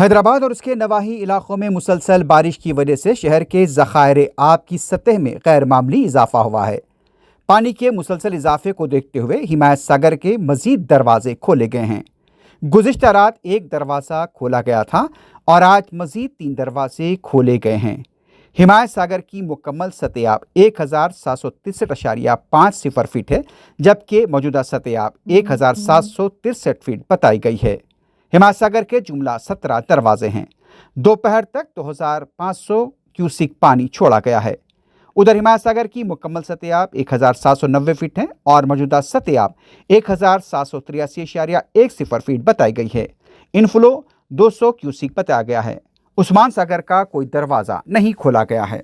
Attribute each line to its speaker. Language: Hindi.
Speaker 1: हैदराबाद और उसके नवाही इलाकों में मुसलसल बारिश की वजह से शहर के ज़खायर आब की सतह में गैर मामूली इजाफा हुआ है। पानी के मुसलसल इजाफे को देखते हुए हिमायत सागर के मजीद दरवाजे खोले गए हैं। गुज़िश्ता रात एक दरवाज़ा खोला गया था और आज मजीद 3 दरवाजे खोले गए हैं। हिमायत सागर की मुकम्मल सतह आब 1763.50 फीट है, जबकि मौजूदा सतह आब 1763 फीट बताई गई है। हिमायत सागर के जुमला 17 दरवाजे हैं। दोपहर तक 2500 क्यूसिक पानी छोड़ा गया है। उधर हिमायत सागर की मुकम्मल सतह आब 1790 फीट है और मौजूदा सतह आब 1783.10 फीट बताई गई है। इनफ्लो 200 क्यूसिक बताया गया है। उस्मान सागर का कोई दरवाज़ा नहीं खोला गया है।